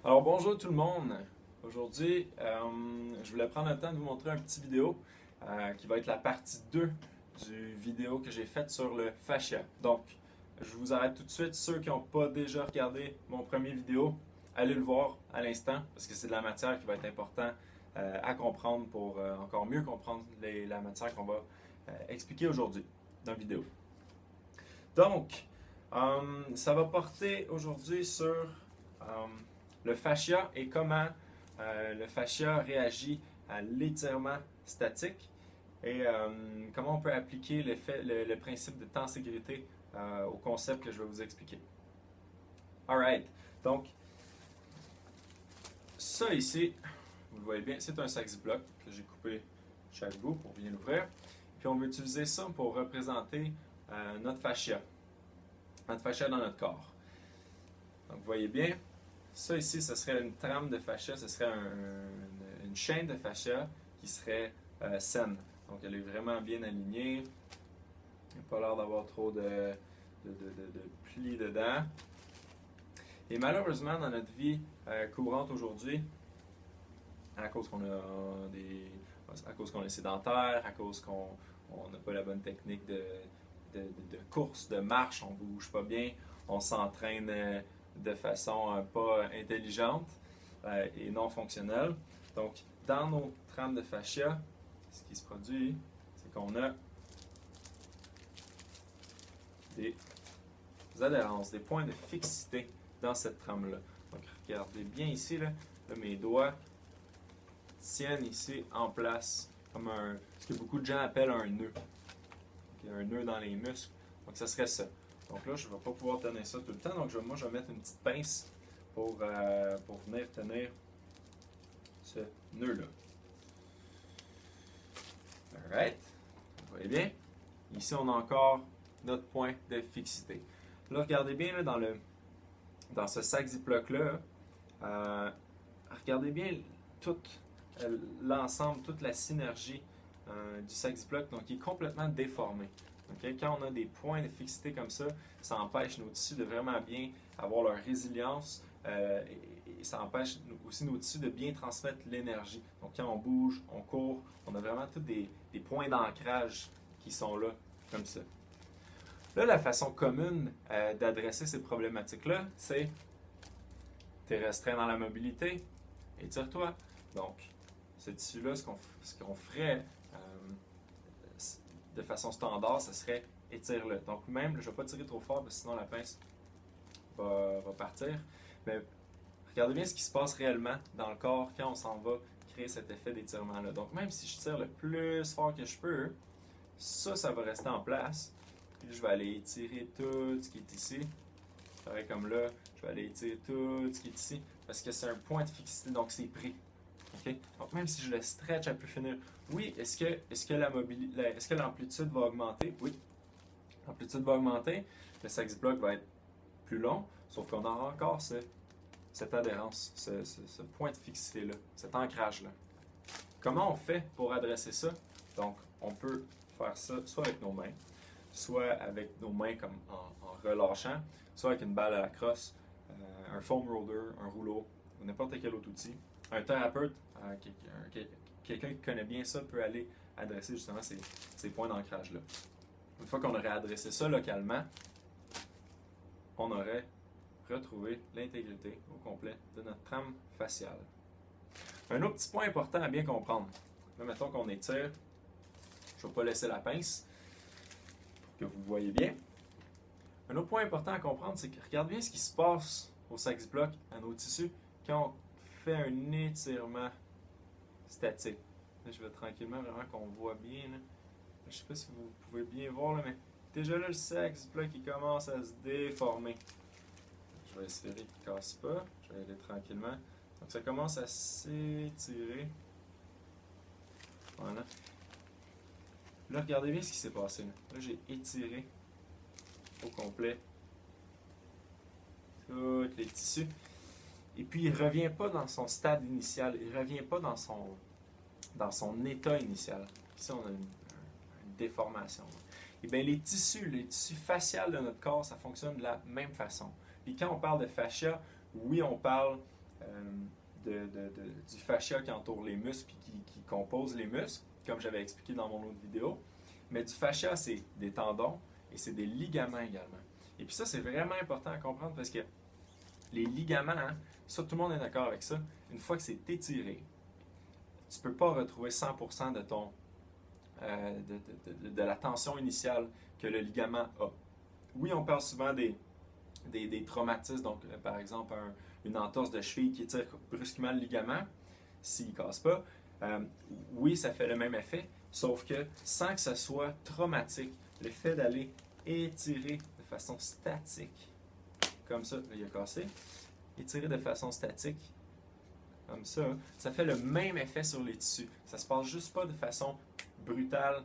Alors bonjour tout le monde. Aujourd'hui, je voulais prendre le temps de vous montrer un petit vidéo qui va être la partie 2 du vidéo que j'ai faite sur le fascia. Donc, je vous arrête tout de suite. Ceux qui n'ont pas déjà regardé mon premier vidéo, allez le voir à l'instant parce que c'est de la matière qui va être importante à comprendre pour encore mieux comprendre la matière qu'on va expliquer aujourd'hui dans la vidéo. Donc, ça va porter aujourd'hui sur le fascia et comment le fascia réagit à l'étirement statique et comment on peut appliquer le principe de tenségrité au concept que je vais vous expliquer. Alright, donc ça ici, vous le voyez bien, c'est un sac Ziploc que j'ai coupé chaque bout pour bien l'ouvrir. Puis on veut utiliser ça pour représenter notre fascia dans notre corps. Donc vous voyez bien, ça ici, ce serait une trame de fascia, ce serait une chaîne de fascia qui serait saine. Donc elle est vraiment bien alignée. Il n'y a pas l'air d'avoir trop de plis dedans. Et malheureusement, dans notre vie courante aujourd'hui, à cause qu'on est sédentaire, à cause qu'on n'a pas la bonne technique de course, de marche, on ne bouge pas bien, on s'entraîne de façon pas intelligente et non fonctionnelle. Donc, dans nos trames de fascia, ce qui se produit, c'est qu'on a des adhérences, des points de fixité dans cette trame-là. Donc, regardez bien ici, là, mes doigts tiennent ici en place comme ce que beaucoup de gens appellent un nœud. Donc, un nœud dans les muscles. Donc, ça serait ça. Donc là, je ne vais pas pouvoir tenir ça tout le temps. Donc moi, je vais mettre une petite pince pour venir tenir ce nœud-là. Alright. Vous voyez bien? Ici, on a encore notre point de fixité. Là, regardez bien là, dans ce sac Ziploc-là, regardez bien tout l'ensemble, toute la synergie du sac Ziploc, donc il est complètement déformé. Okay? Quand on a des points de fixité comme ça empêche nos tissus de vraiment bien avoir leur résilience et ça empêche aussi nos tissus de bien transmettre l'énergie. Donc quand on bouge, on court, on a vraiment tous des points d'ancrage qui sont là, comme ça. Là, la façon commune d'adresser ces problématiques-là, c'est t'es restreint dans la mobilité, étire-toi. Donc, ce tissu-là, ce qu'on ferait de façon standard, ce serait étire-le. Donc même, je ne vais pas tirer trop fort parce que sinon la pince va partir. Mais regardez bien ce qui se passe réellement dans le corps quand on s'en va créer cet effet d'étirement-là. Donc même si je tire le plus fort que je peux, ça va rester en place. Puis je vais aller étirer tout ce qui est ici. Pareil comme là, je vais aller étirer tout ce qui est ici parce que c'est un point de fixité, donc c'est pris. Okay? Donc même si je le stretch à plus finir, oui, est-ce que l'amplitude va augmenter? Oui, l'amplitude va augmenter, le sac Ziploc va être plus long, sauf qu'on aura encore cette adhérence, ce point de fixité-là, cet ancrage-là. Comment on fait pour adresser ça? Donc, on peut faire ça soit avec nos mains, soit avec nos mains comme en relâchant, soit avec une balle à la crosse, un foam roller, un rouleau, ou n'importe quel autre outil. Un thérapeute, quelqu'un qui connaît bien ça, peut aller adresser justement ces points d'ancrage-là. Une fois qu'on aurait adressé ça localement, on aurait retrouvé l'intégrité au complet de notre trame faciale. Un autre petit point important à bien comprendre. Là, mettons qu'on étire. Je ne vais pas laisser la pince pour que vous voyez bien. Un autre point important à comprendre, c'est que regardez bien ce qui se passe au sac Ziploc, à nos tissus, quand on fait un étirement statique. Là, je vais tranquillement vraiment qu'on voit bien. Là. Je ne sais pas si vous pouvez bien voir, là, mais déjà là, le sac Ziploc qui commence à se déformer. Je vais essayer qu'il ne casse pas. Je vais aller tranquillement. Donc ça commence à s'étirer. Voilà. Là, regardez bien ce qui s'est passé. Là, j'ai étiré au complet tous les tissus. Et puis, il ne revient pas dans son stade initial. Il ne revient pas dans son état initial. Ici, on a une déformation. Et bien, les tissus faciaux de notre corps, ça fonctionne de la même façon. Puis quand on parle de fascia, oui, on parle du fascia qui entoure les muscles et qui compose les muscles, comme j'avais expliqué dans mon autre vidéo. Mais du fascia, c'est des tendons et c'est des ligaments également. Et puis ça, c'est vraiment important à comprendre parce que les ligaments, hein, ça, tout le monde est d'accord avec ça. Une fois que c'est étiré, tu ne peux pas retrouver 100% de la tension initiale que le ligament a. Oui, on parle souvent des traumatismes, donc par exemple une entorse de cheville qui étire brusquement le ligament, s'il ne casse pas. Oui, ça fait le même effet, sauf que sans que ce soit traumatique, le fait d'aller étirer de façon statique, comme ça, là, il a cassé, étirer de façon statique, comme ça fait le même effet sur les tissus. Ça se passe juste pas de façon brutale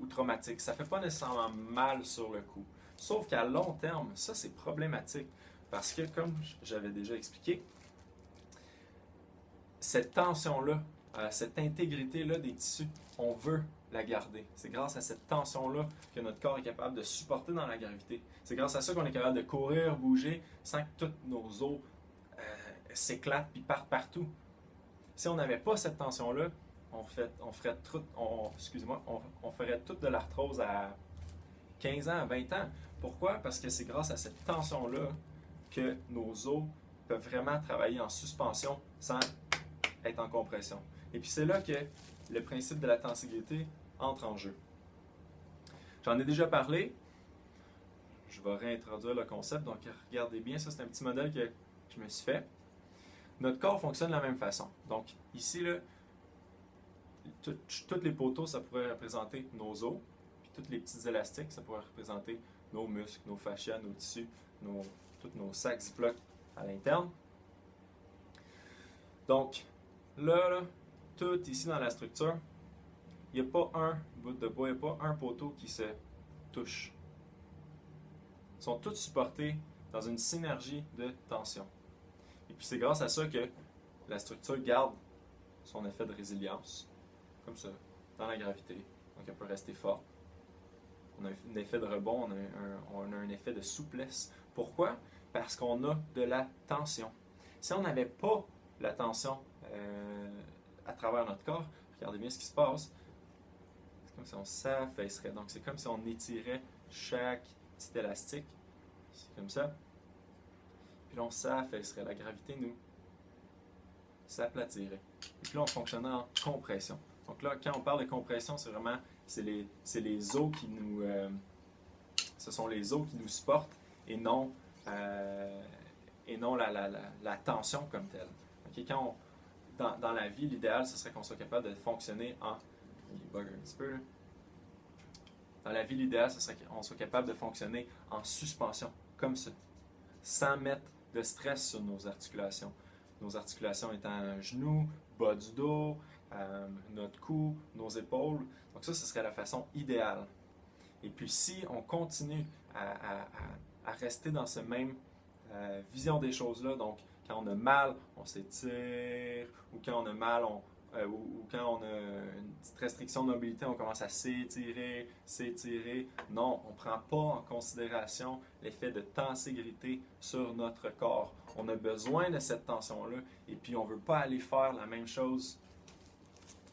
ou traumatique. Ça fait pas nécessairement mal sur le coup. Sauf qu'à long terme, ça c'est problématique parce que, comme j'avais déjà expliqué, cette tension-là, cette intégrité-là des tissus, on veut la garder. C'est grâce à cette tension-là que notre corps est capable de supporter dans la gravité. C'est grâce à ça qu'on est capable de courir, bouger, sans que toutes nos os s'éclatent et partent partout. Si on n'avait pas cette tension-là, on ferait toute de l'arthrose à 15 ans, à 20 ans. Pourquoi? Parce que c'est grâce à cette tension-là que nos os peuvent vraiment travailler en suspension sans être en compression. Et puis c'est là que le principe de la tensibilité entre en jeu. J'en ai déjà parlé. Je vais réintroduire le concept. Donc regardez bien, ça c'est un petit modèle que je me suis fait. Notre corps fonctionne de la même façon. Donc ici, là, toutes les poteaux, ça pourrait représenter nos os. Puis tous les petits élastiques, ça pourrait représenter nos muscles, nos fascias, nos tissus, tous nos sacs Ziploc à l'interne. Donc, là, tout ici dans la structure, il n'y a pas un bout de bois, il n'y a pas un poteau qui se touche. Ils sont tous supportés dans une synergie de tension. Et puis c'est grâce à ça que la structure garde son effet de résilience, comme ça, dans la gravité. Donc elle peut rester forte. On a un effet de rebond, on a un effet de souplesse. Pourquoi? Parce qu'on a de la tension. Si on n'avait pas la tension à travers notre corps, regardez bien ce qui se passe. C'est comme si on s'affaisserait. Donc c'est comme si on étirait chaque petit élastique. C'est comme ça. Puis là, on s'affaisserait. La gravité nous s'aplatirait. Et puis là, on fonctionnerait en compression. Donc là, quand on parle de compression, c'est vraiment les os qui nous ce sont les os qui nous supportent et non la tension comme telle. Okay? Dans la vie, l'idéal, ce serait qu'on soit capable de fonctionner en... Il bug un petit peu, là. Dans la vie, l'idéal, ce serait qu'on soit capable de fonctionner en suspension, comme ça, sans mettre de stress sur nos articulations. Nos articulations étant genoux, bas du dos, notre cou, nos épaules. Donc ça, ce serait la façon idéale. Et puis si on continue à rester dans cette même vision des choses-là, donc quand on a mal, on s'étire, ou quand on a mal, ou quand on a une petite restriction de mobilité, on commence à s'étirer. Non, on ne prend pas en considération l'effet de tensibilité sur notre corps. On a besoin de cette tension-là, et puis on ne veut pas aller faire la même chose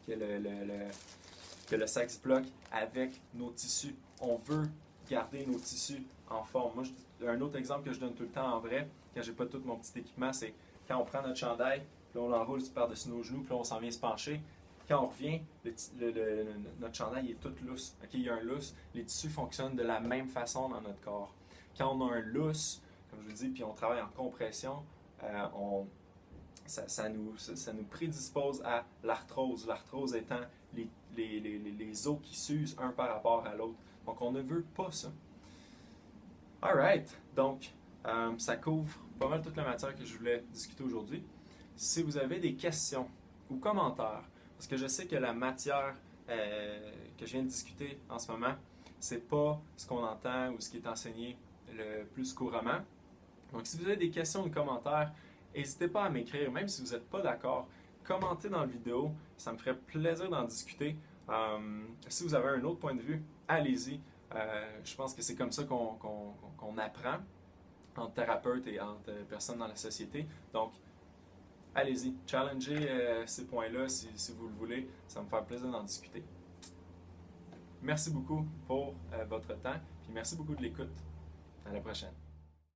que le sac Ziploc avec nos tissus. On veut garder nos tissus en forme. Moi, un autre exemple que je donne tout le temps en vrai, quand j'ai pas tout mon petit équipement, c'est quand on prend notre chandail, puis on l'enroule par-dessus nos genoux, puis on s'en vient se pencher. Quand on revient, notre chandail est tout lousse. Okay, il y a un lousse. Les tissus fonctionnent de la même façon dans notre corps. Quand on a un lousse, comme je vous dis, puis on travaille en compression, ça nous prédispose à l'arthrose. L'arthrose étant les os qui s'usent un par rapport à l'autre. Donc, on ne veut pas ça. Alright, donc, ça couvre pas mal toute la matière que je voulais discuter aujourd'hui. Si vous avez des questions ou commentaires, parce que je sais que la matière que je viens de discuter en ce moment, c'est pas ce qu'on entend ou ce qui est enseigné le plus couramment. Donc, si vous avez des questions ou commentaires, n'hésitez pas à m'écrire, même si vous n'êtes pas d'accord. Commentez dans la vidéo, ça me ferait plaisir d'en discuter. Si vous avez un autre point de vue, allez-y. Je pense que c'est comme ça qu'on apprend. entre thérapeutes et entre personnes dans la société. Donc, allez-y, challengez ces points-là si vous le voulez. Ça va me faire plaisir d'en discuter. Merci beaucoup pour votre temps, puis merci beaucoup de l'écoute. À la prochaine.